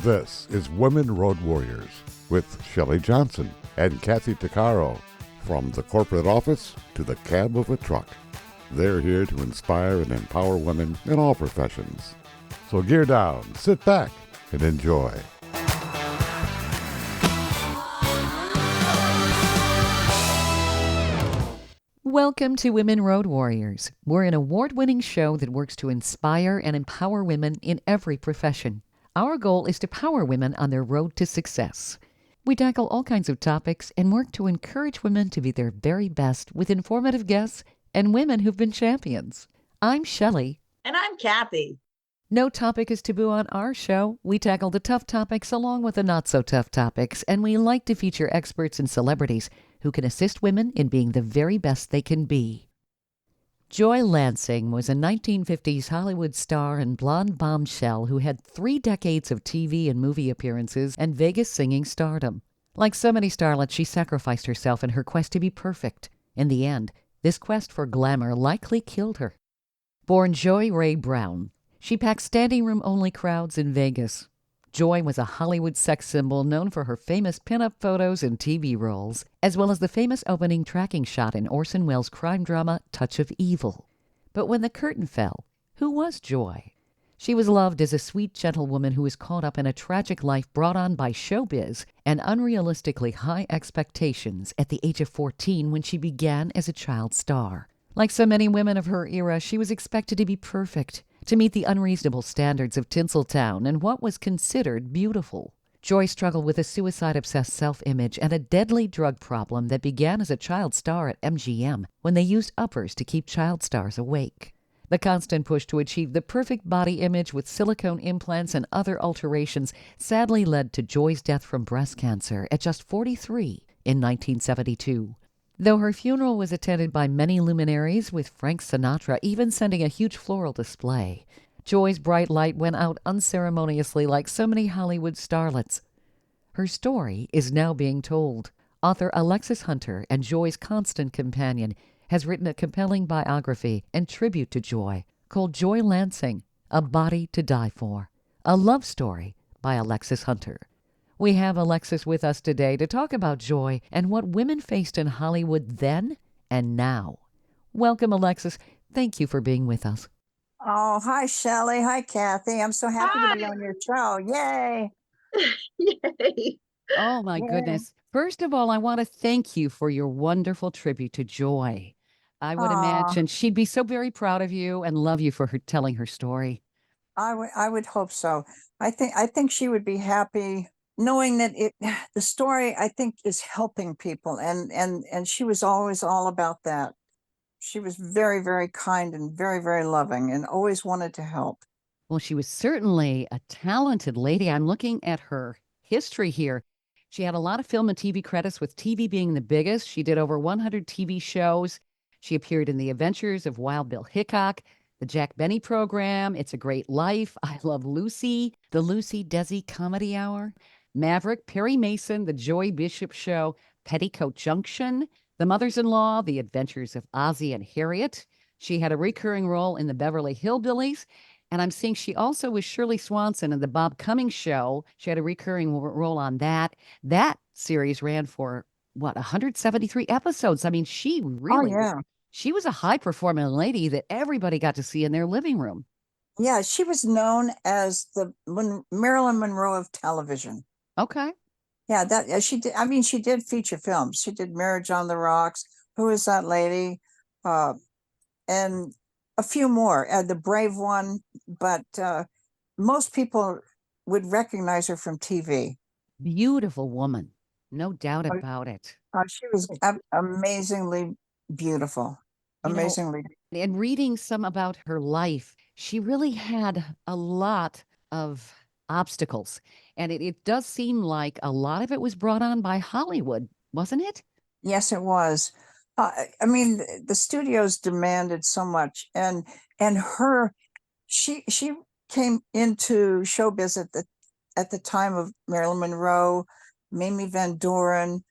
This is Women Road Warriors with Shelley Johnson and Kathy Tuccaro. From the corporate office to the cab of a truck, they're here to inspire and empower women in all professions. So gear down, sit back, and enjoy. Welcome to Women Road Warriors. We're an award-winning show that works to inspire and empower women in every profession. Our goal is to power women on their road to success. We tackle all kinds of topics and work to encourage women to be their very best with informative guests and women who've been champions. I'm Shelley. And I'm Kathy. No topic is taboo on our show. We tackle the tough topics along with the not-so-tough topics, and we like to feature experts and celebrities who can assist women in being the very best they can be. Joi Lansing was a 1950s Hollywood star and blonde bombshell who had 3 decades of TV and movie appearances and Vegas singing stardom. Like so many starlets, she sacrificed herself in her quest to be perfect. In the end, this quest for glamour likely killed her. Born Joy Ray Brown, she packed standing room-only crowds in Vegas. Joi was a Hollywood sex symbol known for her famous pinup photos and TV roles, as well as the famous opening tracking shot in Orson Welles' crime drama Touch of Evil. But when the curtain fell, who was Joi? She was loved as a sweet, gentle woman who was caught up in a tragic life brought on by showbiz and unrealistically high expectations at the age of 14 when she began as a child star. Like so many women of her era, she was expected to be perfect, to meet the unreasonable standards of Tinsel Town and what was considered beautiful. Joi struggled with a suicide-obsessed self-image and a deadly drug problem that began as a child star at MGM when they used uppers to keep child stars awake. The constant push to achieve the perfect body image with silicone implants and other alterations sadly led to Joi's death from breast cancer at just 43 in 1972. Though her funeral was attended by many luminaries, with Frank Sinatra even sending a huge floral display, Joi's bright light went out unceremoniously like so many Hollywood starlets. Her story is now being told. Author Alexis Hunter, and Joi's constant companion, has written a compelling biography and tribute to Joi called Joi Lansing, A Body to Die For, a love story by Alexis Hunter. We have Alexis with us today to talk about Joi and what women faced in Hollywood then and now. Welcome, Alexis. Thank you for being with us. Oh, hi, Shelley. Hi, Kathy. I'm so happy to be on your show. Yay. Yay. Oh, my Yay. goodness. First of all, I want to thank you for your wonderful tribute to Joi. I would imagine she'd be so very proud of you and love you for her telling her story. I would hope so. I think she would be happy knowing that the story, I think, is helping people, and she was always all about that. She was very, very kind and very, very loving and always wanted to help. Well, she was certainly a talented lady. I'm looking at her history here. She had a lot of film and TV credits, with TV being the biggest. She did over 100 TV shows. She appeared in The Adventures of Wild Bill Hickok, the Jack Benny Program, It's a Great Life, I Love Lucy, the Lucy Desi Comedy Hour, Maverick, Perry Mason, The Joy Bishop Show, Petticoat Junction, The Mothers-in-Law, The Adventures of Ozzie and Harriet. She had a recurring role in the Beverly Hillbillies, and I'm seeing she also was Shirley Swanson in the Bob Cummings Show. She had a recurring role on that. That series ran for, 173 episodes. I mean, she really, she was a high-performing lady that everybody got to see in their living room. Yeah, she was known as the Marilyn Monroe of television. Okay. Yeah, that she did. I mean, she did feature films. She did Marriage on the Rocks, Who Is That Lady, and a few more. The Brave One, but most people would recognize her from TV. Beautiful woman, no doubt about it. She was amazingly beautiful, amazingly. And reading some about her life, she really had a lot of obstacles. And it does seem like a lot of it was brought on by Hollywood, wasn't it? Yes, it was. I mean, the studios demanded so much, and she came into showbiz at the time of Marilyn Monroe, Mamie Van Doren,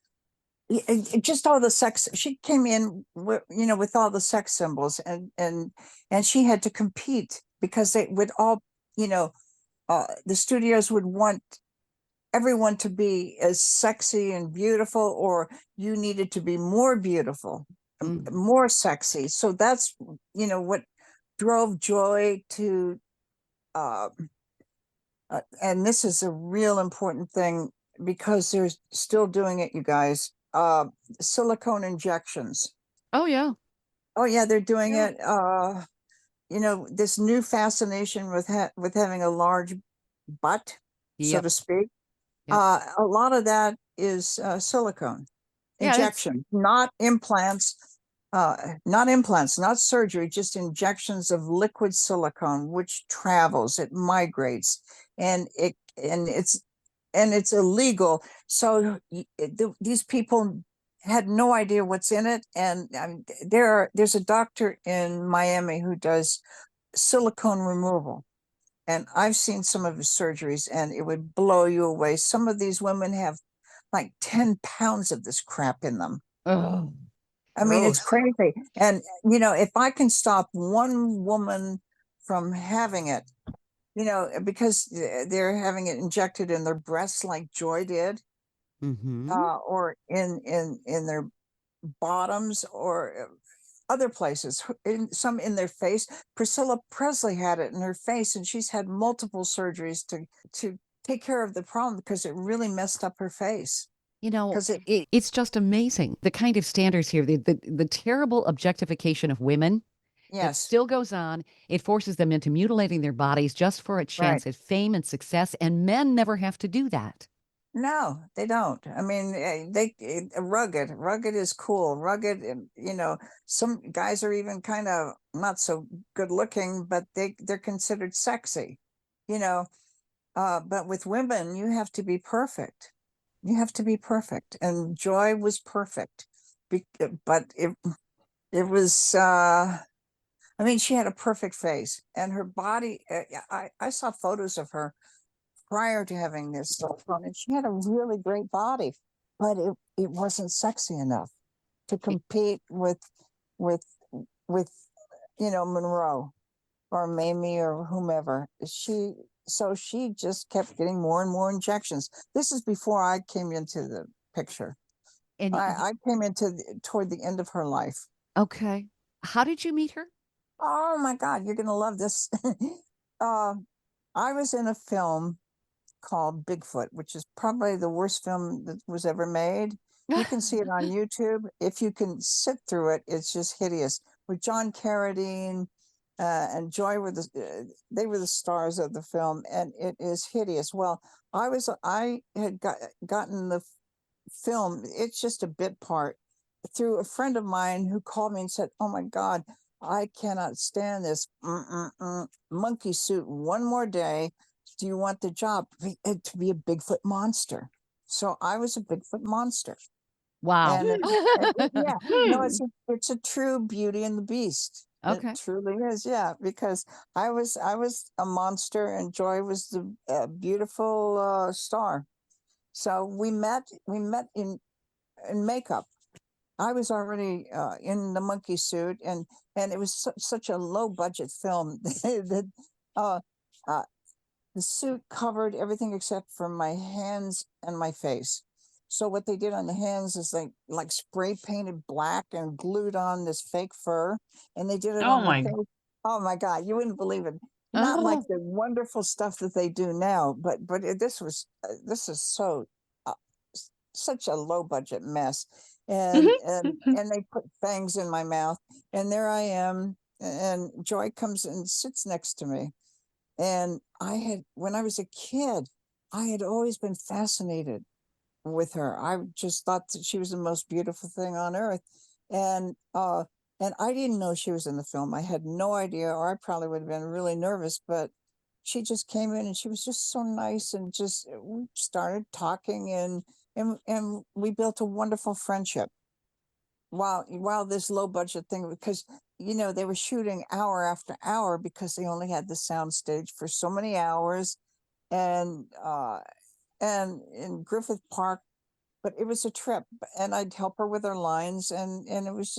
just all the sex. She came in with all the sex symbols, and she had to compete because they would all, the studios would want everyone to be as sexy and beautiful, or you needed to be more beautiful, more sexy. So that's, what drove Joy to, uh, and this is a real important thing because they're still doing it, you guys. Silicone injections. Oh, yeah. Oh yeah, they're doing Yeah. it. This new fascination with having a large butt, so Yep. to speak. Yep. A lot of that is silicone Yeah, that's injection, not implants, not surgery, just injections of liquid silicone, which travels, it migrates, and it's illegal. So these people had no idea what's in it, and there's a doctor in Miami who does silicone removal, and I've seen some of his surgeries, and it would blow you away. Some of these women have like 10 pounds of this crap in them. oh, I mean, it's gross. crazy. And, if I can stop one woman from having it, because they're having it injected in their breasts like Joy did, Mm-hmm. or in their bottoms, or other places, some in their face. Priscilla Presley had it in her face, and she's had multiple surgeries to take care of the problem because it really messed up her face. Because It's just amazing. The kind of standards here, the terrible objectification of women that yes, still goes on. It forces them into mutilating their bodies just for a right. chance at fame and success. And men never have to do that. No, they don't. I mean, rugged is cool. Rugged, and some guys are even kind of not so good looking, but they're considered sexy. You know, but with women, you have to be perfect. You have to be perfect, and Joy was perfect. But it was. I mean, she had a perfect face, and her body. I saw photos of her prior to having this cell phone, and she had a really great body, but it wasn't sexy enough to compete with with Monroe or Mamie or whomever. So she just kept getting more and more injections. This is before I came into the picture. And I came toward the end of her life. okay, how did you meet her? Oh my God, you're gonna love this. uh, I was in a film called Bigfoot, which is probably the worst film that was ever made. You can see it on YouTube. If you can sit through it, it's just hideous. With John Carradine and Joy they were the stars of the film, and it is hideous. Well, I had gotten the film. It's just a bit part through a friend of mine who called me and said, "Oh my God, I cannot stand this monkey suit one more day. Do you want the job to be a Bigfoot monster?" So I was a Bigfoot monster. Wow. Yeah, no, it's a true Beauty and the Beast. It Okay. truly is, yeah, because I was a monster, and Joy was the beautiful star. So we met in makeup. I was already in the monkey suit, and it was such a low budget film that uh, uh, the suit covered everything except for my hands and my face. So what they did on the hands is they like spray painted black and glued on this fake fur, and they did it Oh on her my, face. Oh my God, you wouldn't believe it. Not like Oh, the wonderful stuff that they do now, but this is so such a low budget mess, and they put fangs in my mouth, and there I am, and Joy comes and sits next to me, and when I was a kid, I had always been fascinated with her. I just thought that she was the most beautiful thing on earth. And I didn't know she was in the film. I had no idea, or I probably would have been really nervous, but she just came in and she was just so nice, and just we started talking, and we built a wonderful friendship while this low budget thing, because they were shooting hour after hour because they only had the sound stage for so many hours, and in Griffith Park. But it was a trip, and I'd help her with her lines, and it was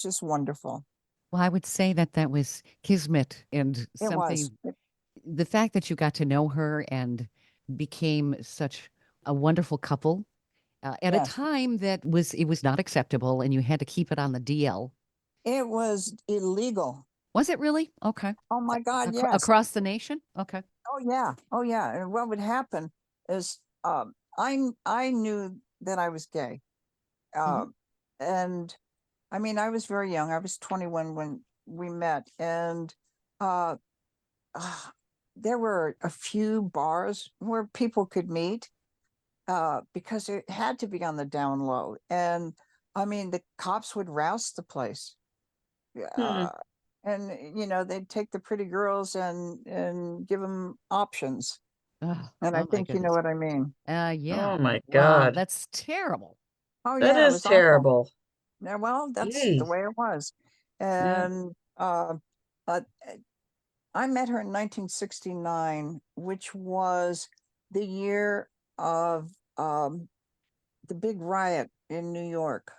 just wonderful. well, I would say that that was kismet and It was. something. The fact that you got to know her and became such a wonderful couple at a Yes. time that it was not acceptable, and you had to keep it on the DL. It was illegal. Was it really? Okay. Oh my God, yes. Across the nation? Okay. Oh yeah. Oh yeah. And what would happen is I knew that I was gay. Mhm. And I mean I was very young. I was 21 when we met. And uh, there were a few bars where people could meet because it had to be on the down low. And I mean the cops would rouse the place. Hmm. Uh, and they'd take the pretty girls and give them options. Oh, And I oh my think you know goodness. what I mean. Yeah. Oh my Wow, God. that's terrible. Oh That yeah, it is was awful. terrible. Yeah, well, that's the Jeez. way it was. Yeah. And uh, I met her in 1969, which was the year of the big riot in New York.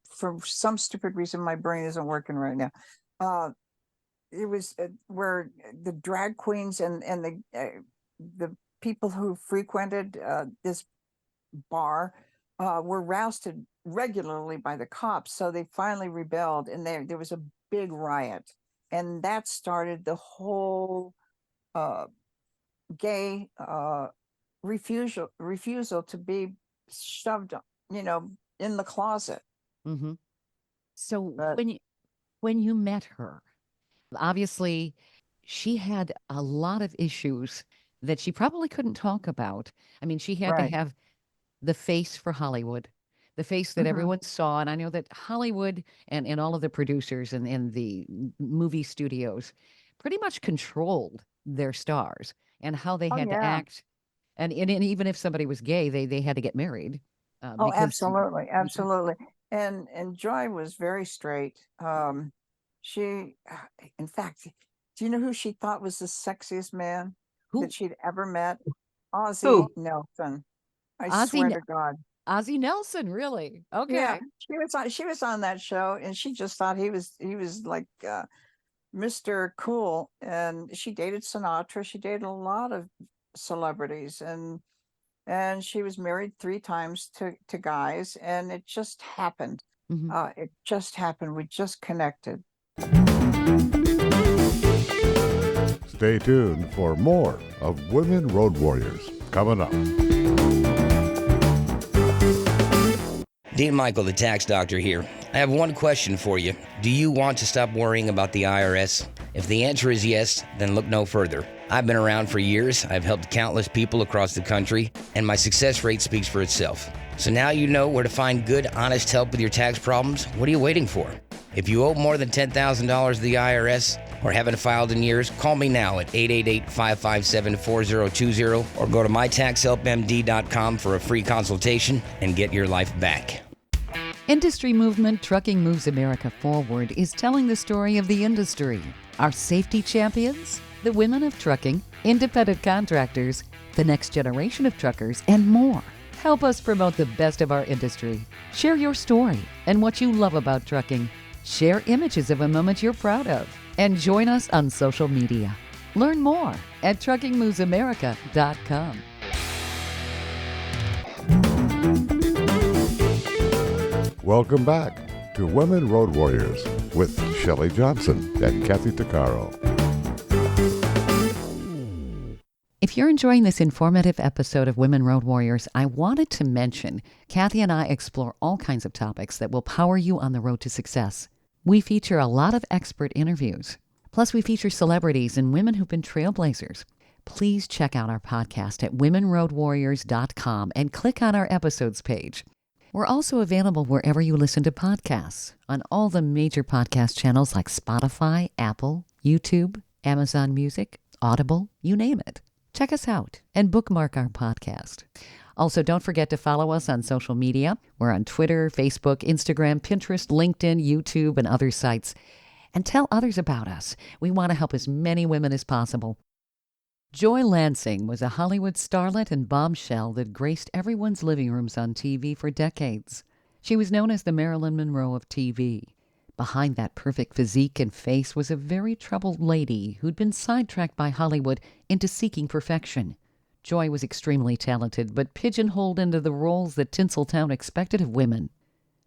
For some stupid reason, my brain isn't working right now. It was where the drag queens and the people who frequented this bar were rousted regularly by the cops. So they finally rebelled, and there was a big riot, and that started the whole uh, gay refusal to be shoved, in the closet. Hmm. So But when you met her, obviously she had a lot of issues that she probably couldn't talk about. I mean, she had to right, have the face for Hollywood, the face that hmm everyone saw. And I know that Hollywood and all of the producers and the movie studios pretty much controlled their stars and how they oh had to yeah, act. And even if somebody was gay, they had to get married oh because. absolutely, Mhm. absolutely. And Joy was very straight. She, in fact, do you know who she thought was the sexiest man that Who? she'd ever met? Ozzie Who? Nelson. I Ozzie, swear to God. Ozzie Nelson, really? Yeah, Okay. she was on that show, and she just thought he was like Mr. Cool. And she dated Sinatra. She dated a lot of celebrities, and she was married 3 times to guys, and it just happened. Hmm. It just happened. We just connected. Stay tuned for more of Women Road Warriors coming up. Dean Michael, the tax doctor here. I have one question for you. Do you want to stop worrying about the IRS? If the answer is yes, then look no further. I've been around for years. I've helped countless people across the country, and my success rate speaks for itself. So now you know where to find good, honest help with your tax problems. What are you waiting for? If you owe more than $10,000 to the IRS or haven't filed in years, call me now at 888-557-4020 or go to mytaxhelpmd.com for a free consultation and get your life back. Industry movement Trucking Moves America Forward is telling the story of the industry. Our safety champions, the women of trucking, independent contractors, the next generation of truckers, and more. Help us promote the best of our industry. Share your story and what you love about trucking. Share images of a moment you're proud of. And join us on social media. Learn more at truckingmovesamerica.com. Welcome back to Women Road Warriors with Shelley Johnson and Kathy Tuccaro. If you're enjoying this informative episode of Women Road Warriors, I wanted to mention Kathy and I explore all kinds of topics that will power you on the road to success. We feature a lot of expert interviews. Plus, we feature celebrities and women who've been trailblazers. Please check out our podcast at womenroadwarriors.com and click on our episodes page. We're also available wherever you listen to podcasts, on all the major podcast channels like Spotify, Apple, YouTube, Amazon Music, Audible, you name it. Check us out and bookmark our podcast. Also, don't forget to follow us on social media. We're on Twitter, Facebook, Instagram, Pinterest, LinkedIn, YouTube, and other sites. And tell others about us. We want to help as many women as possible. Joi Lansing was a Hollywood starlet and bombshell that graced everyone's living rooms on TV for decades. She was known as the Marilyn Monroe of TV. Behind that perfect physique and face was a very troubled lady who'd been sidetracked by Hollywood into seeking perfection. Joi was extremely talented, but pigeonholed into the roles that Tinsel Town expected of women.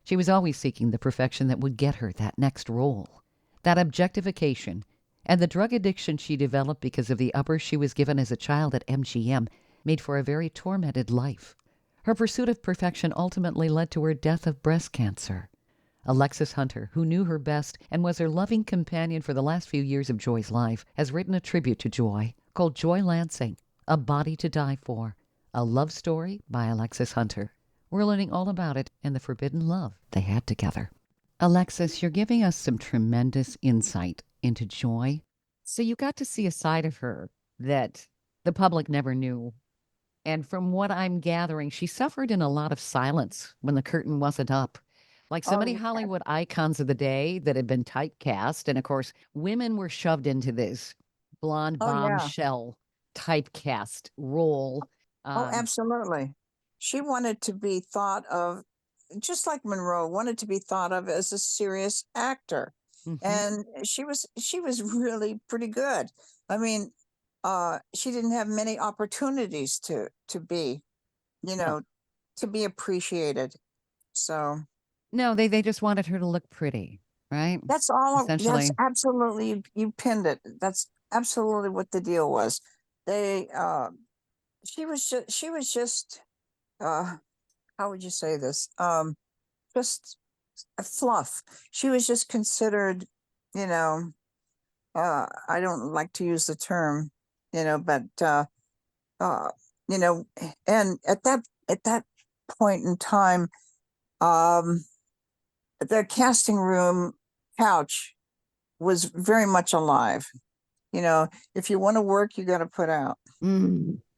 She was always seeking the perfection that would get her that next role. That objectification and the drug addiction she developed because of the uppers she was given as a child at MGM made for a very tormented life. Her pursuit of perfection ultimately led to her death of breast cancer. Alexis Hunter, who knew her best and was her loving companion for the last few years of Joi's life, has written a tribute to Joi called Joi Lansing, A Body to Die For, a love story by Alexis Hunter. We're learning all about it and the forbidden love they had together. Alexis, you're giving us some tremendous insight into Joi. So you got to see a side of her that the public never knew. And from what I'm gathering, she suffered in a lot of silence when the curtain wasn't up. Like so Oh, many yeah. Hollywood icons of the day that had been typecast. And of course, women were shoved into this blonde Oh, yeah. bombshell typecast role. Oh, absolutely. She wanted to be thought of, just like Monroe, wanted to be thought of as a serious actor. Mhm. And she was really pretty good. I mean, she didn't have many opportunities to be, you No. know, to be appreciated. So No, they just wanted her to look pretty, right? that's all. That's Essentially. absolutely, you pinned it. That's absolutely what the deal was. They, she was just, how would you say this? Just a fluff. She was just considered, you know, I don't like to use the term, but uh, you know, and at that point in time, um, the casting room couch was very much alive. If you want to work, you got to put out.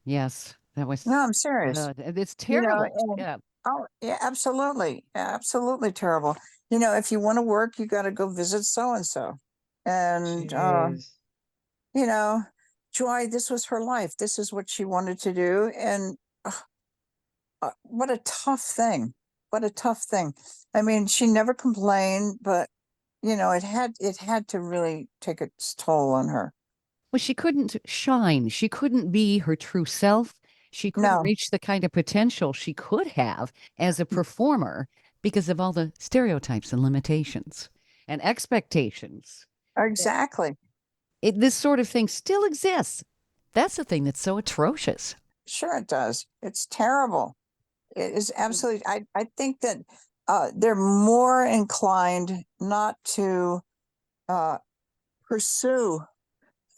Yes, that was No, I'm serious. it's You know, terrible. and Yeah. oh yeah, absolutely, absolutely terrible. If you want to work, you got to go visit so and so, and Jeez. you know, Joy, this was her life. This is what she wanted to do, and what a tough thing. What a tough thing. I mean, she never complained, but it had to really take its toll on her. Well, she couldn't shine. She couldn't be her true self. She couldn't No, reach the kind of potential she could have as a performer because of all the stereotypes and limitations and expectations. exactly. This sort of thing still exists. That's the thing that's so atrocious. Sure, it does. It's terrible. It is absolutely. I think that they're more inclined not to uh, pursue,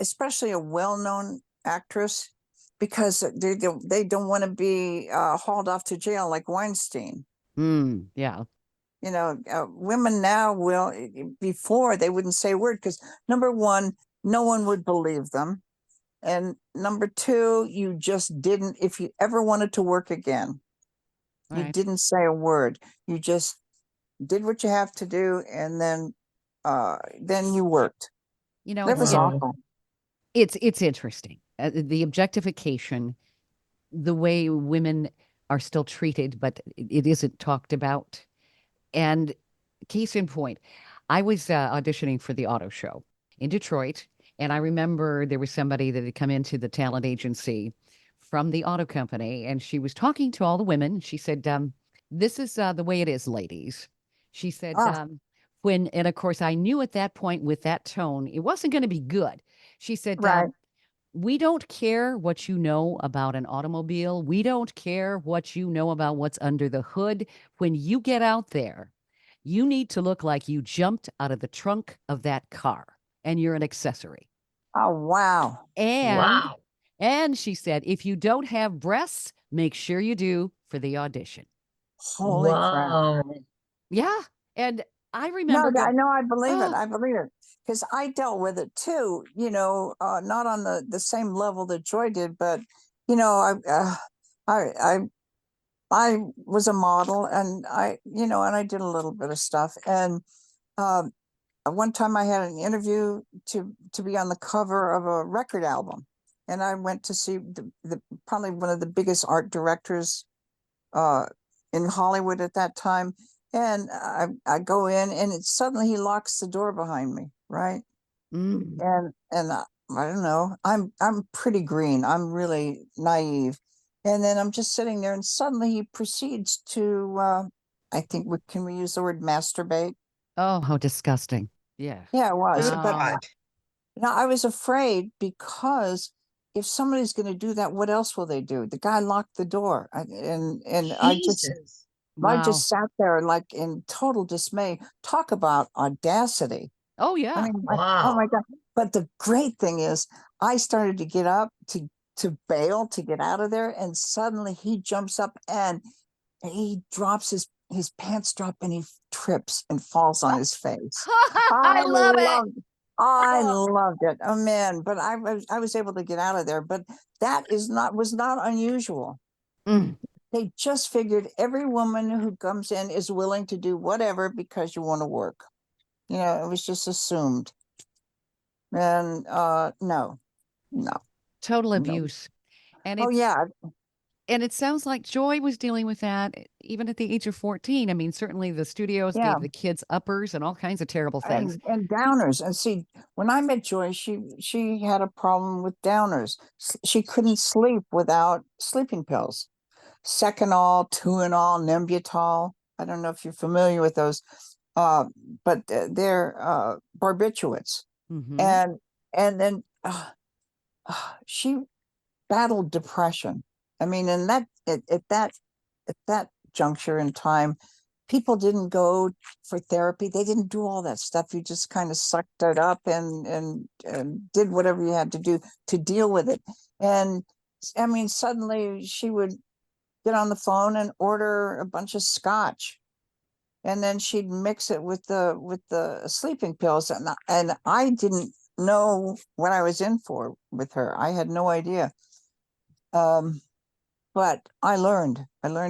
especially a well-known actress, because they don't want to be hauled off to jail like Weinstein. Yeah. Women now will. Before, they wouldn't say a word because, number one, no one would believe them, and number two, you just didn't. If you ever wanted to work again, you Right. didn't say a word. You just did what you have to do, and then you worked. That was It's Wow. awful. it's interesting. The objectification, the way women are still treated, but it isn't talked about. And case in point, I was auditioning for the auto show in Detroit. And I remember there was somebody that had come into the talent agency from the auto company. And she was talking to all the women. She said, this is the way it is, ladies. She said, Ah, and of course, I knew at that point with that tone, it wasn't going to be good. She said, right. we don't care what you know about an automobile. We don't care what you know about what's under the hood. When you get out there, you need to look like you jumped out of the trunk of that car and you're an accessory. Oh, wow. And Wow. and she said, if you don't have breasts, make sure you do for the audition. Holy crap. Wow. Yeah. And I No, remember I going, know. I believe it. oh, I believe it because I dealt with it too. Not on the same level that Joy did, but I I I was a model, and I did a little bit of stuff. And um, one time I had an interview to be on the cover of a record album, and I went to see the probably one of the biggest art directors uh, in Hollywood at that time. And I go in, and suddenly he locks the door behind me, right? mm, And I don't know. I'm pretty green. I'm really naive. And then I'm just sitting there, and suddenly he proceeds to, I think can we use the word masturbate? Oh, how disgusting. Yeah. Yeah, it was. Good But God. I was afraid, because if somebody's going to do that, what else will they do? The guy locked the door, and Jesus. I Wow. just sat there like in total dismay. Talk about audacity. Oh, I yeah. mean, oh Wow. my God. But the great thing is, I started to get up to bail, to get out of there, and suddenly he jumps up and he drops his pants drop, and he trips and falls on his face. I love it. I Oh, loved it. Oh man, but I was able to get out of there. But that was not unusual. Mm. They just figured every woman who comes in is willing to do whatever because you want to work. It was just assumed. And no, no, Total no. abuse. And Oh it's yeah, and it sounds like Joy was dealing with that even at the age of 14. I mean, certainly the studios yeah. gave the kids uppers and all kinds of terrible things. And downers. And see, when I met Joy, she had a problem with downers. She couldn't sleep without sleeping pills. Seconal, Tuinal, Nembutal. I don't know if you're familiar with those, uh, but they're barbiturates. Hmm. And then she battled depression. I mean, and that at that juncture in time, people didn't go for therapy. They didn't do all that stuff. You just kind of sucked it up and did whatever you had to do to deal with it. And I mean, suddenly she would get on the phone and order a bunch of scotch, and then she'd mix it with the sleeping pills, and I didn't know what I was in for with her. I had no idea. Um, but I learned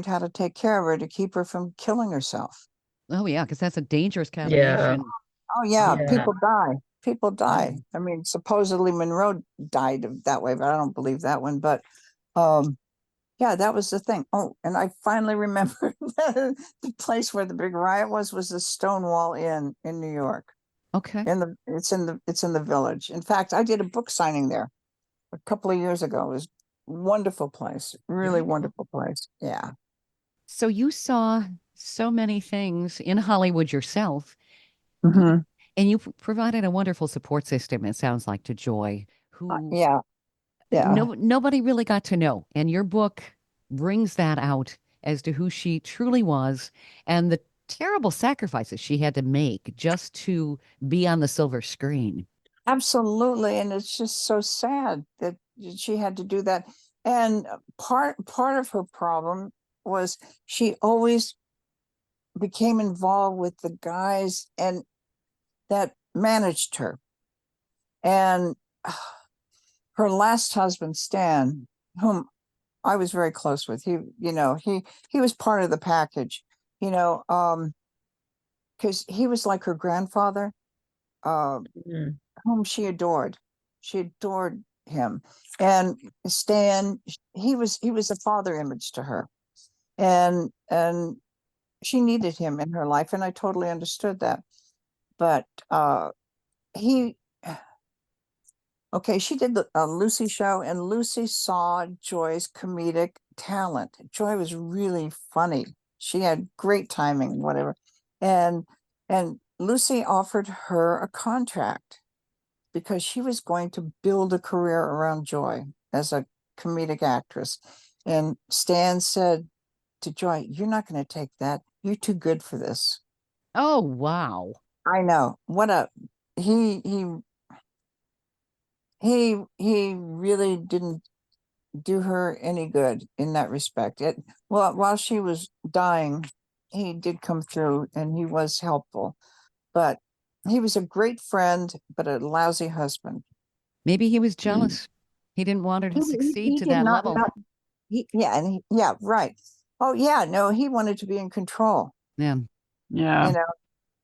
how to take care of her to keep her from killing herself. Oh, yeah, because that's a dangerous yeah. combination. Oh yeah, Yeah. people die. People die. Mm. I mean, supposedly Monroe died that way, but I don't believe that one. But um, yeah, that was the thing. Oh, and I finally remembered the place where the big riot was the Stonewall Inn in New York. Okay. It's in the Village. In fact, I did a book signing there a couple of years ago. It was a wonderful place, really Very cool. wonderful place. Yeah. So you saw so many things in Hollywood yourself, Hmm. and you provided a wonderful support system, it sounds like, to Joy, who Yeah. Yeah. nobody really got to know. And your book brings that out as to who she truly was and the terrible sacrifices she had to make just to be on the silver screen. Absolutely. And it's just so sad that she had to do that. And part of her problem was she always became involved with the guys and that managed her. And her last husband, Stan, whom I was very close with, he was part of the package, because he was like her grandfather, uh, Mm. whom she adored. She adored him. And Stan, he was a father image to her. And she needed him in her life, and I totally understood that. But he okay, she did the Lucy show, and Lucy saw Joy's comedic talent. Joy was really funny. She had great timing, whatever. And Lucy offered her a contract because she was going to build a career around Joy as a comedic actress. And Stan said to Joy, "You're not going to take that. You're too good for this." Oh, wow. I know. He really didn't do her any good in that respect. While she was dying, he did come through and he was helpful, but he was a great friend, but a lousy husband. Maybe he was Mm. jealous. He didn't want her to succeed He to did that not level. know. Yeah, right. Oh yeah, no, he wanted to be in control, Yeah. Yeah. you know.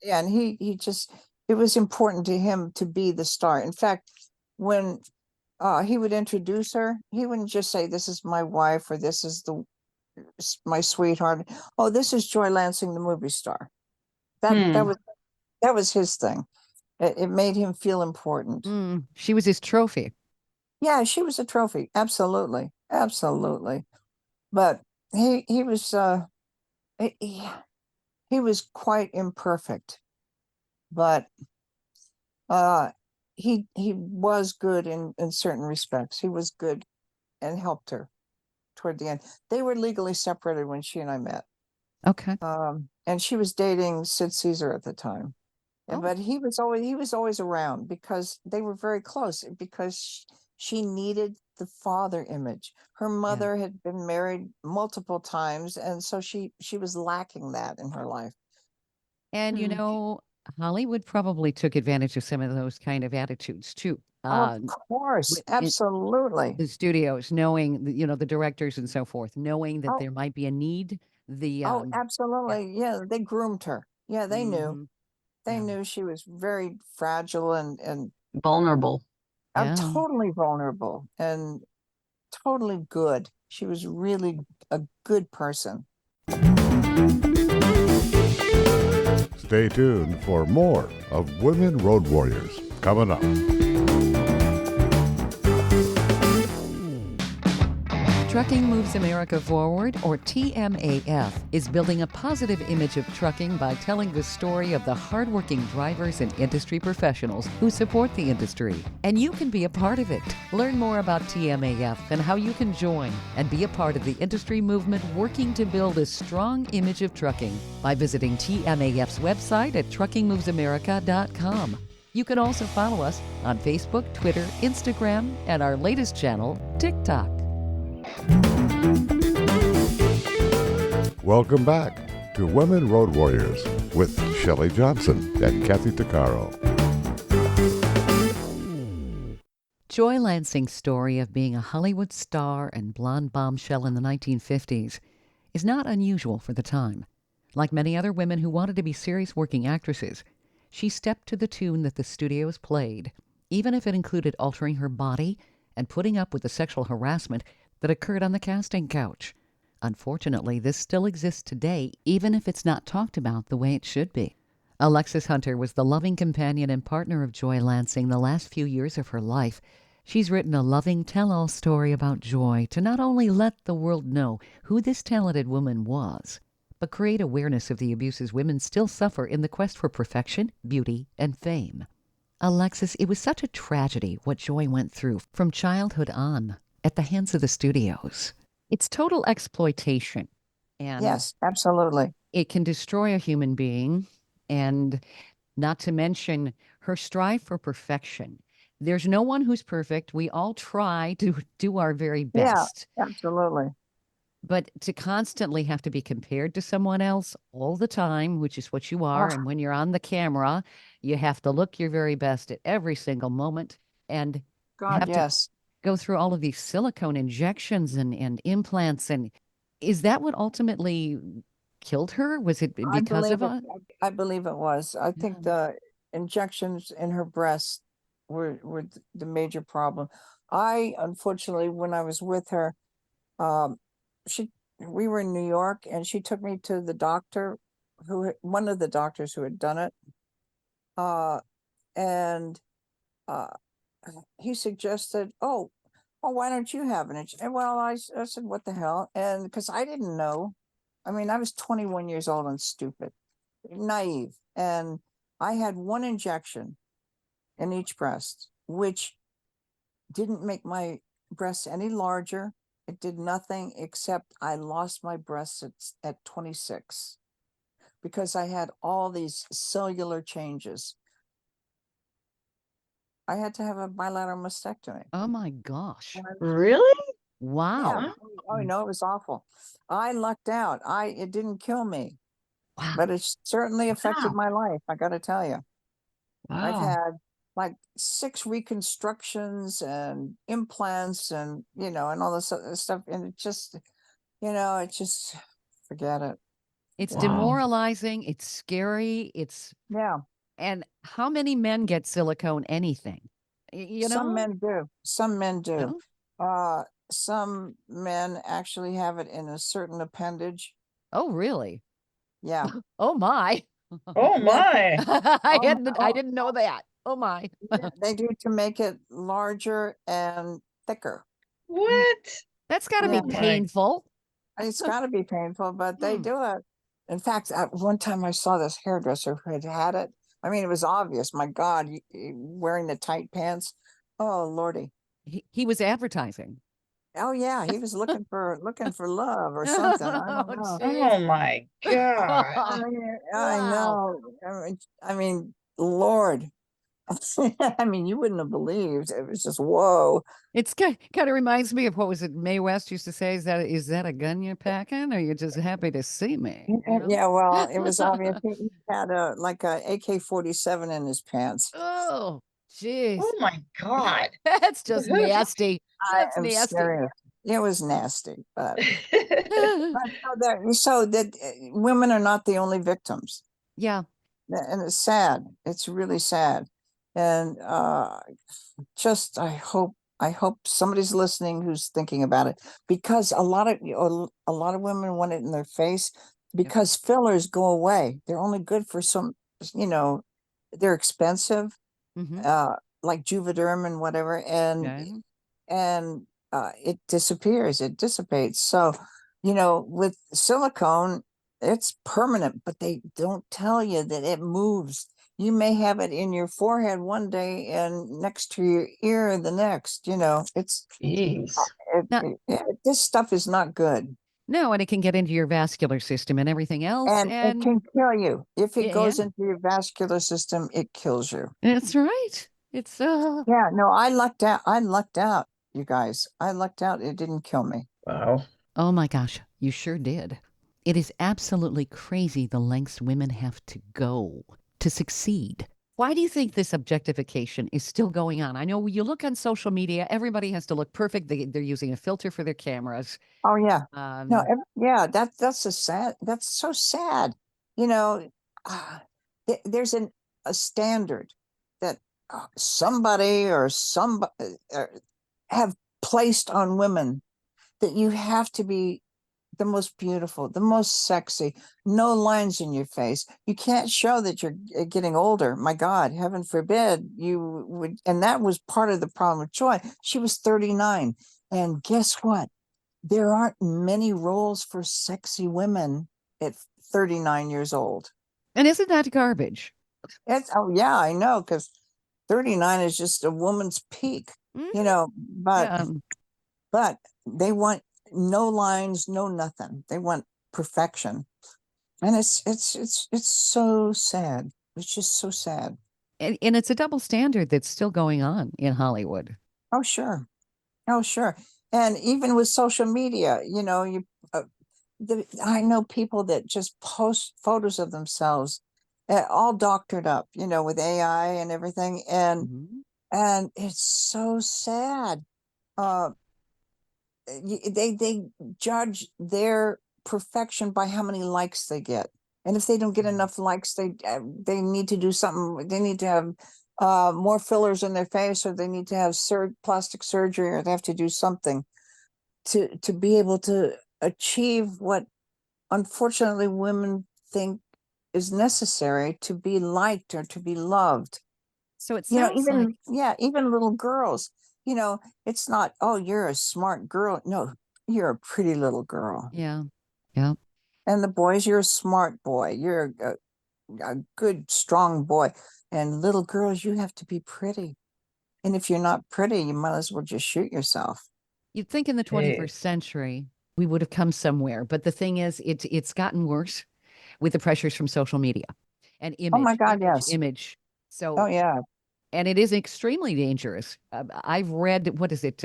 Yeah, and he just it was important to him to be the star. In fact, when he would introduce her, he wouldn't just say, "This is my wife," or "This is my sweetheart." "Oh, this is Joi Lansing, the movie star." That Hmm. that was his thing. It made him feel important. She was his trophy. Yeah, she was a trophy. Absolutely. Absolutely. But he was he, he was quite imperfect, but uh he was good in certain respects. He was good and helped her toward the end. They were legally separated when she and I met. Okay. And she was dating Sid Caesar at the time. Oh. But he was always around because they were very close, because she needed the father image. Her mother had been married multiple times, and so she was lacking that in her life. And, you know, Hollywood probably took advantage of some of those kind of attitudes too. Of course, In absolutely. the studios, knowing, you know, the directors and so forth, knowing that Oh, there might be a need. oh, Yeah. absolutely. Yeah, they groomed her. Yeah, they knew. Mhm. They Yeah. knew she was very fragile and Vulnerable. Yeah. totally vulnerable and totally good. She was really a good person. Stay tuned for more of Women Road Warriors coming up. Trucking Moves America Forward, or TMAF, is building a positive image of trucking by telling the story of the hardworking drivers and industry professionals who support the industry. And you can be a part of it. Learn more about TMAF and how you can join and be a part of the industry movement working to build a strong image of trucking by visiting TMAF's website at truckingmovesamerica.com. You can also follow us on Facebook, Twitter, Instagram, and our latest channel, TikTok. Welcome back to Women Road Warriors with Shelley Johnson and Kathy Tuccaro. Joi Lansing's story of being a Hollywood star and blonde bombshell in the 1950s is not unusual for the time. Like many other women who wanted to be serious working actresses, she stepped to the tune that the studios played, even if it included altering her body and putting up with the sexual harassment that occurred on the casting couch. Unfortunately, this still exists today, even if it's not talked about the way it should be. Alexis Hunter was the loving companion and partner of Joi Lansing the last few years of her life. She's written a loving tell-all story about Joi to not only let the world know who this talented woman was, but create awareness of the abuses women still suffer in the quest for perfection, beauty, and fame. Alexis, it was such a tragedy what Joi went through from childhood on at the hands of the studios. It's total exploitation. And Yes, absolutely. it can destroy a human being, and not to mention her strive for perfection. There's no one who's perfect. We all try to do our very best. Yeah, absolutely. But to constantly have to be compared to someone else all the time, which is what you are, Oh, and when you're on the camera, you have to look your very best at every single moment, and God, have to yes. go through all of these silicone injections and implants. And is that what ultimately killed her? Was it because of it? I believe it was. I think Yeah. the injections in her breast were the major problem. I, unfortunately, when I was with her, um, she we were in New York, and she took me to the doctor one of the doctors who had done it. And uh he suggested, oh, well, why don't you have an inch? And well, I said, what the hell? And because I didn't know. I mean, I was 21 years old and stupid, naive. And I had one injection in each breast, which didn't make my breasts any larger. It did nothing except I lost my breasts at 26 because I had all these cellular changes. I had to have a bilateral mastectomy. Oh my gosh. Really? Wow. Yeah. Oh no, it was awful. I lucked out. It didn't kill me, Wow. but it certainly affected Wow. my life. I got to tell you, I've Wow. had like 6 reconstructions and implants and and all this other stuff, and it just forget it. It's Wow. demoralizing. It's scary. Yeah, And how many men get silicone anything? You some know? men do. Some men do. No? Some men actually have it in a certain appendage. Oh, really? Yeah. Oh, my. Oh my. I didn't know that. Oh my. Yeah, they do to make it larger and thicker. What? That's got to Yeah. be Oh my. painful. It's got to be painful, but they Hmm. do it. In fact, at one time I saw this hairdresser who had it. I mean, it was obvious. My God, wearing the tight pants. Oh Lordy. He was advertising. Oh yeah, he was looking for love or something. I Oh, don't know. jeez. Oh my God. I Wow. know. I mean, Lord. I mean, you wouldn't have believed. It was just whoa. It's kind of reminds me of what was it Mae West used to say? Is that a gun you're packing, or you're just happy to see me? You know? Yeah, well, it was obvious he had a like a AK-47 in his pants. Oh, jeez. Oh my God. That's just nasty. I That's am nasty. serious. It was nasty, but so that women are not the only victims, Yeah. and it's sad. It's really sad, and just I hope somebody's listening who's thinking about it, because a lot of women want it in their face because fillers go away. They're only good for some, you know, they're expensive, Hmm. like Juvederm and whatever, Okay. and it disappears, it dissipates. So, with silicone, it's permanent, but they don't tell you that it moves. You may have it in your forehead one day and next to your ear the next. Jeez. Now, This stuff is not good, no, and it can get into your vascular system and everything else, and it and can kill you. If it yeah, goes into your vascular system, it kills you. that's right. It's Yeah, no, I lucked out, you guys. I lucked out. It didn't kill me. Wow. oh my gosh, you sure did. It is absolutely crazy the lengths women have to go to succeed. Why do you think this objectification is still going on? I know you look on social media, everybody has to look perfect. They're using a filter for their cameras. Oh yeah. No, Um, yeah, that's so sad. You know, there's a standard that somebody or some have placed on women, that you have to be the most beautiful, the most sexy, no lines in your face. You can't show that you're getting older. My God, heaven forbid you would. And that was part of the problem with Joy. She was 39. And guess what? There aren't many roles for sexy women at 39 years old. and isn't that garbage? Oh yeah, I know, because 39 is just a woman's peak, Mhm. but Yeah. but they want no lines, no nothing. They want perfection. And it's so sad. It's just so sad. And it's a double standard that's still going on in Hollywood. Oh sure. Oh sure. And even with social media, I know people that just post photos of themselves, all doctored up, with AI and everything, and Mhm. and it's so sad. Uh, they judge their perfection by how many likes they get, and if they don't get Mm. enough likes, they need to do something. They need to have more fillers in their face, or they need to have plastic surgery, or they have to do something to be able to achieve what unfortunately women think is necessary to be liked or to be loved. So it sounds like, Even little girls, it's not, oh, you're a smart girl. No, you're a pretty little girl. yeah, yeah. And the boys, you're a smart boy. You're a good, strong boy. And little girls, you have to be pretty. And if you're not pretty, you might as well just shoot yourself. You'd think in the 21st century we would have come somewhere, but the thing is, it's gotten worse with the pressures from social media and Oh my image, God, image, yes. image. Oh So, yeah. and it is extremely dangerous. I've read, what is it?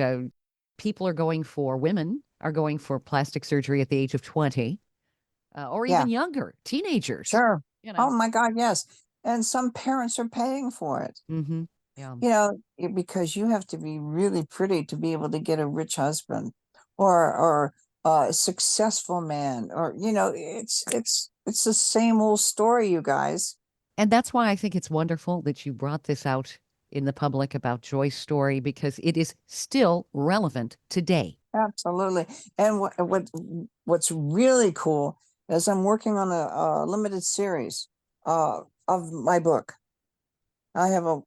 Women are going for plastic surgery at the age of 20, or Yeah, even younger, teenagers. sure. You Oh know. my God, yes. And some parents are paying for it. Mm-hmm. Yeah. Because you have to be really pretty to be able to get a rich husband, or a successful man, or it's the same old story, you guys. And that's why I think it's wonderful that you brought this out in the public about Joy's story, because it is still relevant today. Absolutely. And what's really cool is I'm working on a limited series, of my book. I have an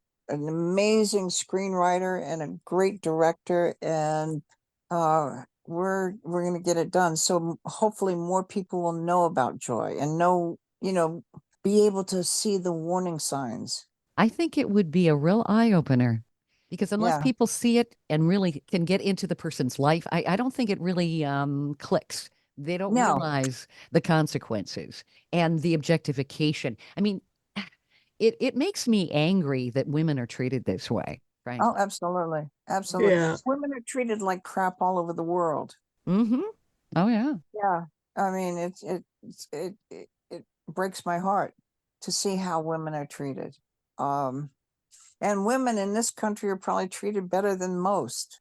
amazing screenwriter and a great director, and we're going to get it done. So hopefully more people will know about Joy and know, be able to see the warning signs. I think it would be a real eye opener because unless Yeah. people see it and really can get into the person's life, I don't think it really clicks. They don't No. realize the consequences and the objectification. I mean, it makes me angry that women are treated this way, Oh, frankly. absolutely. Absolutely. Yeah. Women are treated like crap all over the world. Mm-hmm. Oh, yeah. Yeah. I mean, it breaks my heart to see how women are treated. And women in this country are probably treated better than most,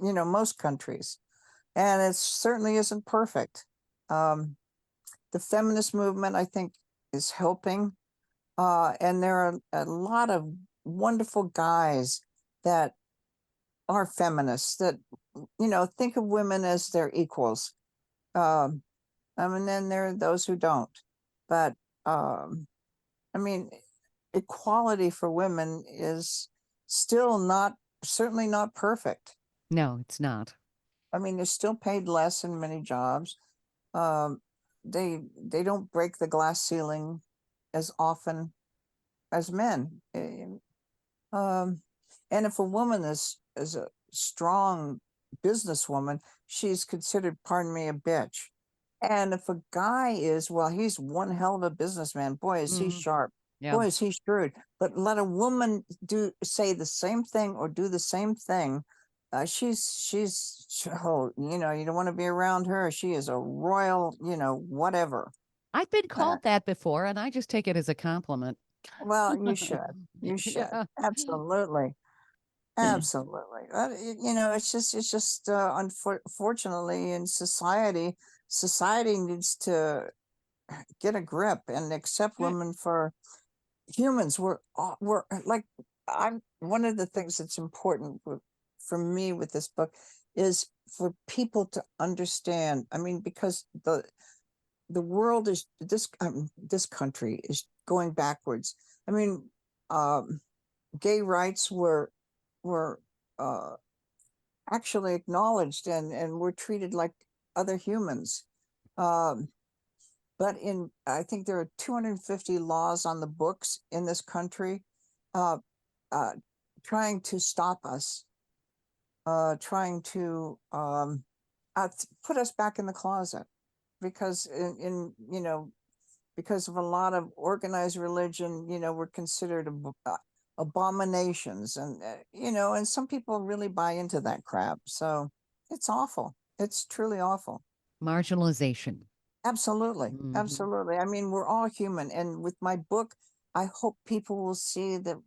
most countries. And it certainly isn't perfect. The feminist movement, I think, is helping. And there are a lot of wonderful guys that are feminists that, think of women as their equals. I mean, then there are those who don't. But I mean, equality for women is still certainly not perfect. No, it's not. I mean, they're still paid less in many jobs. Um, they don't break the glass ceiling as often as men. And if a woman is a strong businesswoman, she's considered, pardon me, a bitch. And if a guy is, well, he's one hell of a businessman. Boy, is he sharp. Yeah. Boy, is he shrewd. But let a woman say the same thing or do the same thing. Oh, you don't want to be around her. She is a royal, whatever. I've been called that before, and I just take it as a compliment. Well, you should. You should. Yeah. Absolutely. Absolutely. It's just unfortunately in society needs to get a grip and accept Yeah. women for humans. We're like, one of the things that's important for me with this book is for people to understand. I mean, because the world is this country is going backwards. I mean, gay rights were actually acknowledged and were treated like other humans. But I think there are 250 laws on the books in this country trying to stop us, trying to put us back in the closet because because of a lot of organized religion, we're considered abominations, and and some people really buy into that crap. So it's awful. It's truly awful. Marginalization. Absolutely. Mhm. Absolutely. I mean, we're all human, and with my book, I hope people will see that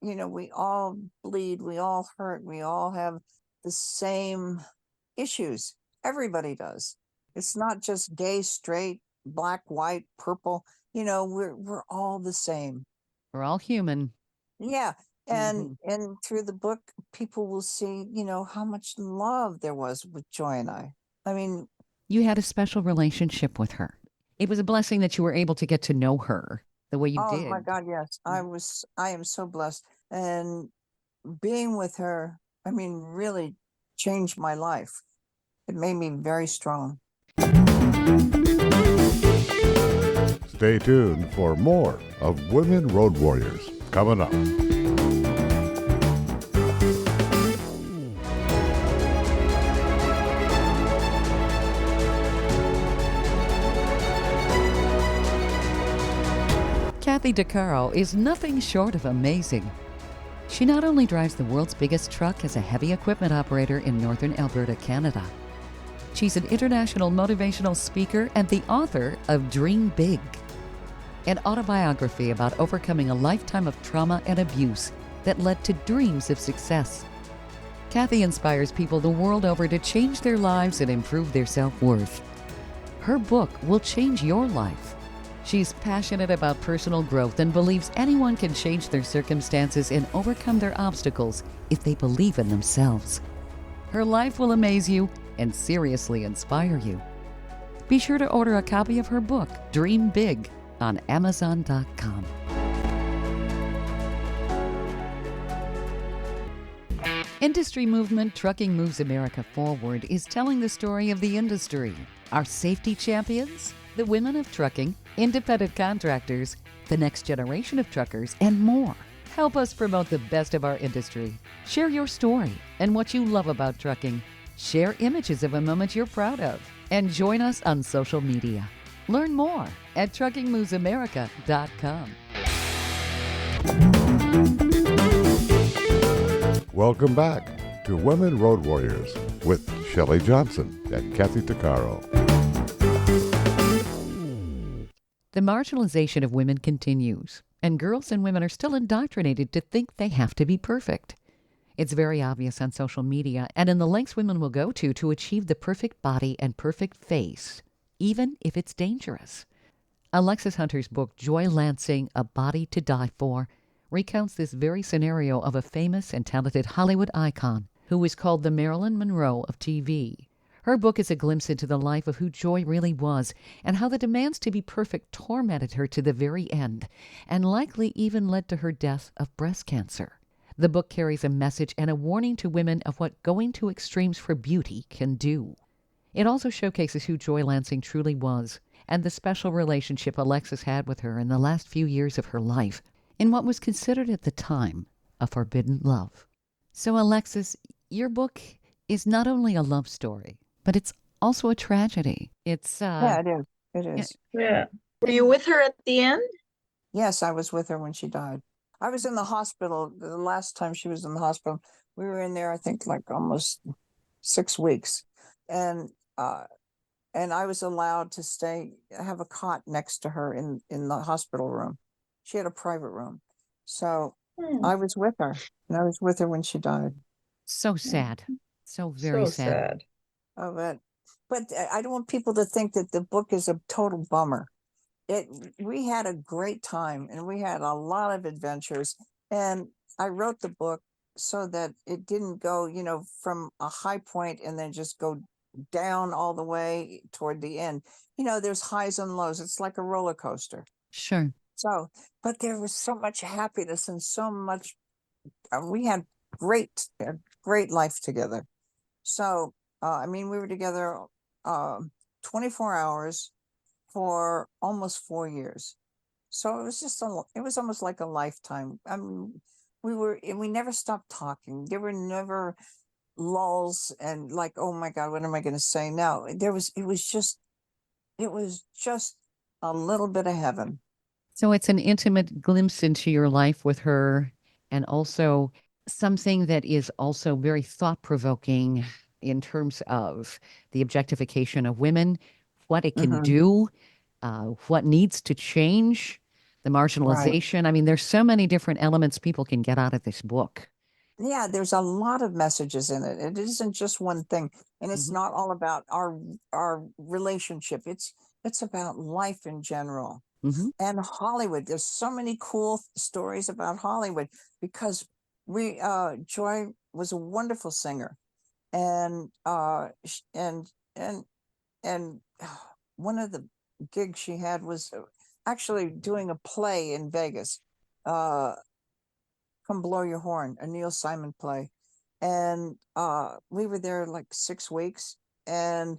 we all bleed, we all hurt, we all have the same issues. Everybody does. It's not just gay, straight, black, white, purple. We're all the same. We're all human. Yeah. And through the book, people will see, how much love there was with Joy and I. I mean, You had a special relationship with her. It was a blessing that you were able to get to know her the way you oh did. my God, yes. I am so blessed. And being with her, I mean, really changed my life. It made me very strong. Stay tuned for more of Women Road Warriors coming up. Kathy Tuccaro is nothing short of amazing. She not only drives the world's biggest truck as a heavy equipment operator in northern Alberta, Canada. She's an international motivational speaker and the author of Dream Big, an autobiography about overcoming a lifetime of trauma and abuse that led to dreams of success. Kathy inspires people the world over to change their lives and improve their self-worth. Her book will change your life. She's passionate about personal growth and believes anyone can change their circumstances and overcome their obstacles if they believe in themselves. Her life will amaze you and seriously inspire you. Be sure to order a copy of her book, Dream Big, on Amazon.com. Industry movement Trucking Moves America Forward is telling the story of the industry. Our safety champions, the women of trucking, independent contractors, the next generation of truckers, and more. Help us promote the best of our industry. Share your story and what you love about trucking. Share images of a moment you're proud of. And join us on social media. Learn more at truckingmovesamerica.com. Welcome back to Women Road Warriors with Shelley Johnson and Kathy Tuccaro. The marginalization of women continues, and girls and women are still indoctrinated to think they have to be perfect. It's very obvious on social media and in the lengths women will go to achieve the perfect body and perfect face, even if it's dangerous. Alexis Hunter's book, Joi Lansing, A Body to Die For, recounts this very scenario of a famous and talented Hollywood icon who was called the Marilyn Monroe of TV. Her book is a glimpse into the life of who Joi really was and how the demands to be perfect tormented her to the very end and likely even led to her death of breast cancer. The book carries a message and a warning to women of what going to extremes for beauty can do. It also showcases who Joi Lansing truly was and the special relationship Alexis had with her in the last few years of her life, in what was considered at the time a forbidden love. So, Alexis, your book is not only a love story, but it's also a tragedy. It's Yeah, it is. It is. Yeah. Were you with her at the end? Yes, I was with her when she died. I was in the hospital the last time she was in the hospital. We were in there, I think, like almost 6 weeks, and I was allowed to have a cot next to her in the hospital room. She had a private room, so I was with her, and I was with her when she died. so sad, so very So sad. sad. Oh, but I don't want people to think that the book is a total bummer. We had a great time, and we had a lot of adventures, and I wrote the book so that it didn't go, from a high point and then just go down all the way toward the end. There's highs and lows. It's like a roller coaster. Sure. So, but there was so much happiness and so much. We had a great life together. So, we were together 24 hours for almost 4 years. So it was almost like a lifetime. We never stopped talking. There were never lulls and like, oh my God, what am I going to say now? It was just a little bit of heaven. So it's an intimate glimpse into your life with her, and also something that is also very thought-provoking in terms of the objectification of women, what it can do, what needs to change, the marginalization. I mean, there's so many different elements people can get out of this book. Yeah, there's a lot of messages in it. It isn't just one thing, and it's not all about our relationship. It's about life in general. And Hollywood. There's so many cool stories about Hollywood because Joi was a wonderful singer, and one of the gigs she had was actually doing a play in Vegas. Come Blow Your Horn, a Neil Simon play. And we were there like 6 weeks, and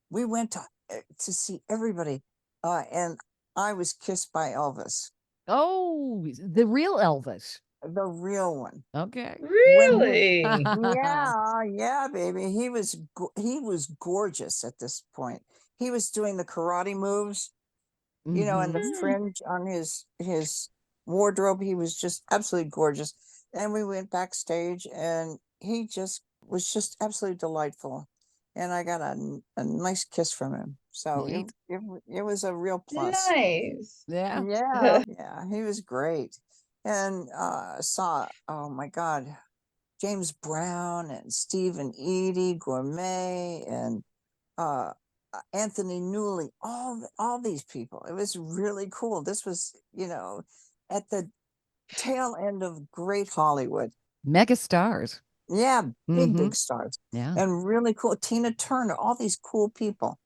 we went to see everybody. And I was kissed by Elvis. Oh, the real Elvis. The real one. Okay. Really? Yeah, baby. He was gorgeous at this point. He was doing the karate moves, and the fringe on his wardrobe. He was just absolutely gorgeous. And we went backstage, and he was just absolutely delightful. And I got a nice kiss from him. So it was a real plus. Nice. Yeah. Yeah, he was great. And saw, oh my God, James Brown and Stephen Eady, Gourmet, and Anthony Newley, all these people. It was really cool. This was, at the tail end of great Hollywood. Mega stars. Yeah, big stars. Yeah. And really cool. Tina Turner, all these cool people.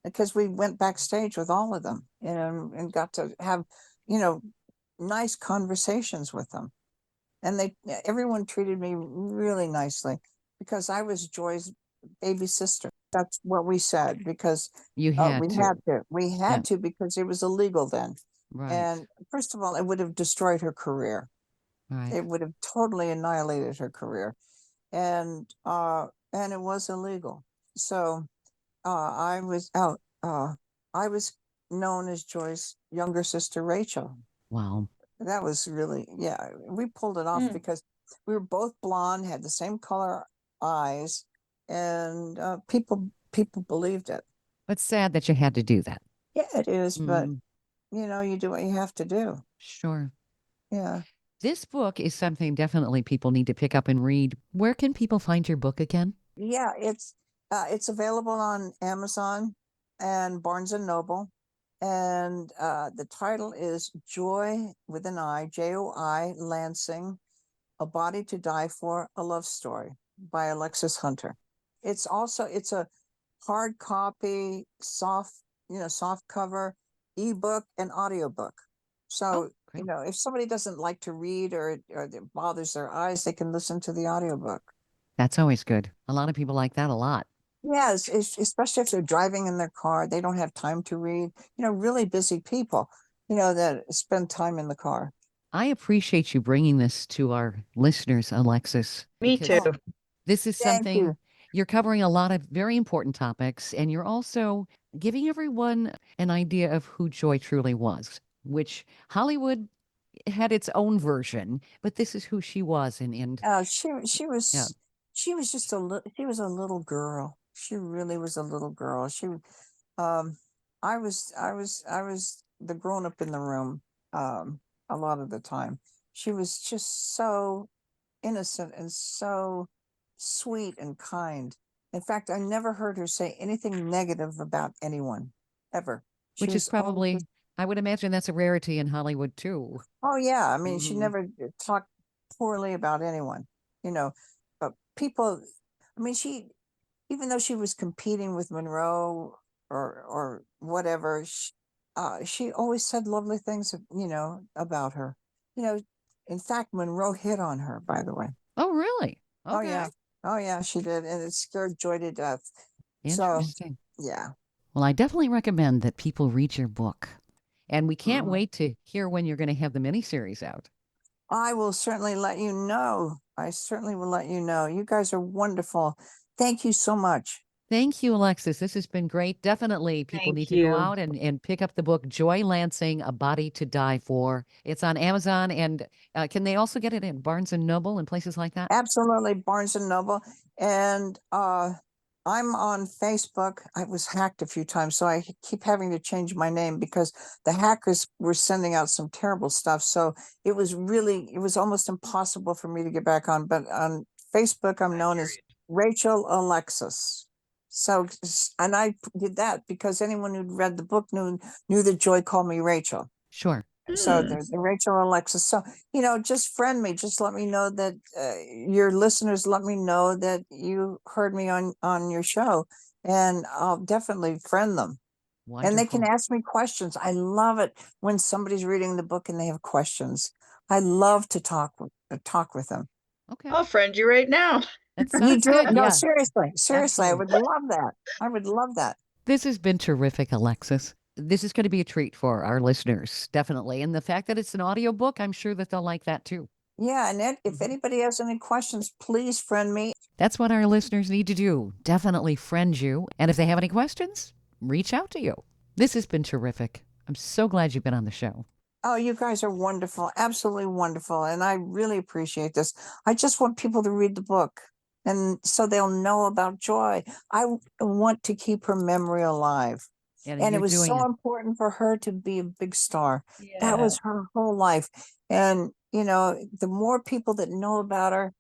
because we went backstage with all of them and got to have, you know, nice conversations with them. And everyone treated me really nicely because I was Joy's baby sister. That's what we said because You had we to. had to. We Yeah. had to because it was illegal then. Right. And first of all, it would have destroyed her career. Right. It would have totally annihilated her career. And it was illegal. So I was out. I was known as Joy's younger sister, Rachel. Wow. That was really, yeah, we pulled it off because we were both blonde, had the same color eyes, and people believed it. But sad that you had to do that. Yeah, it is, but Mm, you know, you do what you have to do. sure. Yeah. This book is something definitely people need to pick up and read. Where can people find your book again? Yeah, it's available on Amazon and Barnes and Noble. And the title is Joi with an I, Joi Lansing, A Body to Die For, A Love Story by Alexis Hunter. It's a hard copy, soft cover, ebook and audiobook. So, great. you know, if somebody doesn't like to read or it bothers their eyes, they can listen to the audiobook. That's always good. A lot of people like that a lot. Yes, especially if they're driving in their car, they don't have time to read. You know, really busy people, you know, that spend time in the car. I appreciate you bringing this to our listeners, Alexis. Me because too. This is Thank something you. you're covering a lot of very important topics, and you're also giving everyone an idea of who Joy truly was, which Hollywood had its own version, but this is who she was. And She yeah, was just she was a little girl. She really was a little girl. Um I was the grown up in the room a lot of the time. She was just so innocent and so sweet and kind. In fact, I never heard her say anything negative about anyone ever. She which is was always probably, just, I would imagine that's a rarity in Hollywood too. oh yeah, I mean, she Mhm. never talked poorly about anyone, you know. But people, I mean, even though she was competing with Monroe or whatever, she always said lovely things, you know, about her. You know, in fact, Monroe hit on her, by the way. Oh, really? Oh Okay. yeah, oh yeah, she did, and it scared Joy to death. So Interesting. yeah. Well, I definitely recommend that people read your book. And we can't Mhm. wait to hear when you're going to have the miniseries out. I will certainly let you know. I certainly will let you know. You guys are wonderful. Thank you so much. Thank you, Alexis. This has been great. Definitely, people need Thank to go you. out and pick up the book, Joi Lansing, A Body to Die For. It's on Amazon. And can they also get it in Barnes and Noble and places like that? Absolutely, Barnes and Noble. And I'm on Facebook. I was hacked a few times, so I keep having to change my name because the hackers were sending out some terrible stuff. So it was almost impossible for me to get back on. But on Facebook, I'm known as Rachel Alexis. So, and I did that because anyone who'd read the book knew that Joy called me Rachel. Sure. So Hmm. the Rachel Alexis. So, you know, just friend me. Just let me know that your listeners let me know that you heard me on your show, and I'll definitely friend them. And they can Wonderful. ask me questions. I love it when somebody's reading the book and they have questions. I love to talk with them. Okay. I'll friend you right now. That You sounds do it? good. No, Yeah, seriously, seriously. I absolutely. would love that. I would love that. This has been terrific, Alexis. This is going to be a treat for our listeners, definitely. And the fact that it's an audiobook, I'm sure that they'll like that too. Yeah, and if Mhm. anybody has any questions, please friend me. That's what our listeners need to do. Definitely friend you. And if they have any questions, reach out to you. This has been terrific. I'm so glad you've been on the show. Oh, you guys are wonderful, absolutely wonderful. And I really appreciate this. I just want people to read the book and so they'll know about Joy. Want to keep her memory alive. And And it you're was doing so it. important for her to be a big star. That Yeah. was her whole life. And, you know, the more people that know about her,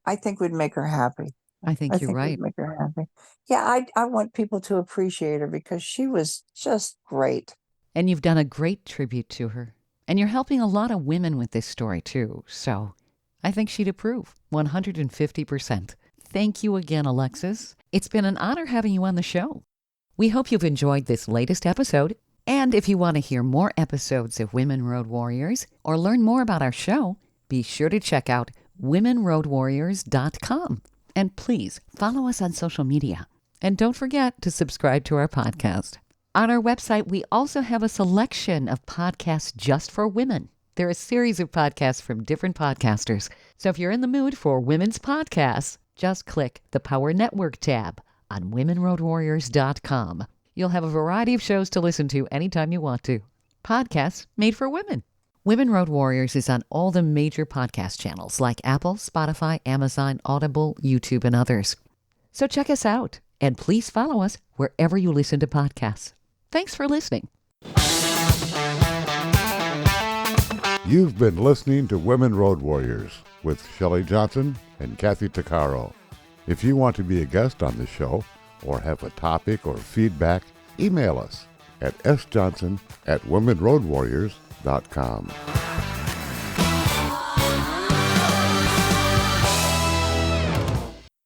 I think would make her happy. I I think you're think would right. make her happy. Yeah, I want people to appreciate her because she was just great. And you've done a great tribute to her. And you're helping a lot of women with this story too. So I think she'd approve 150%. Thank you again, Alexis. It's been an honor having you on the show. We hope you've enjoyed this latest episode. And if you want to hear more episodes of Women Road Warriors or learn more about our show, be sure to check out womenroadwarriors.com. And please follow us on social media. And don't forget to subscribe to our podcast. On our website, we also have a selection of podcasts just for women. There are a series of podcasts from different podcasters. So if you're in the mood for women's podcasts, just click the Power Network tab on womenroadwarriors.com. You'll have a variety of shows to listen to anytime you want to. Podcasts made for women. Women Road Warriors is on all the major podcast channels like Apple, Spotify, Amazon, Audible, YouTube, and others. So check us out, and please follow us wherever you listen to podcasts. Thanks for listening. You've been listening to Women Road Warriors with Shelley Johnson and Kathy Tuccaro. If you want to be a guest on the show or have a topic or feedback, email us at sjohnson@womenroadwarriors.com.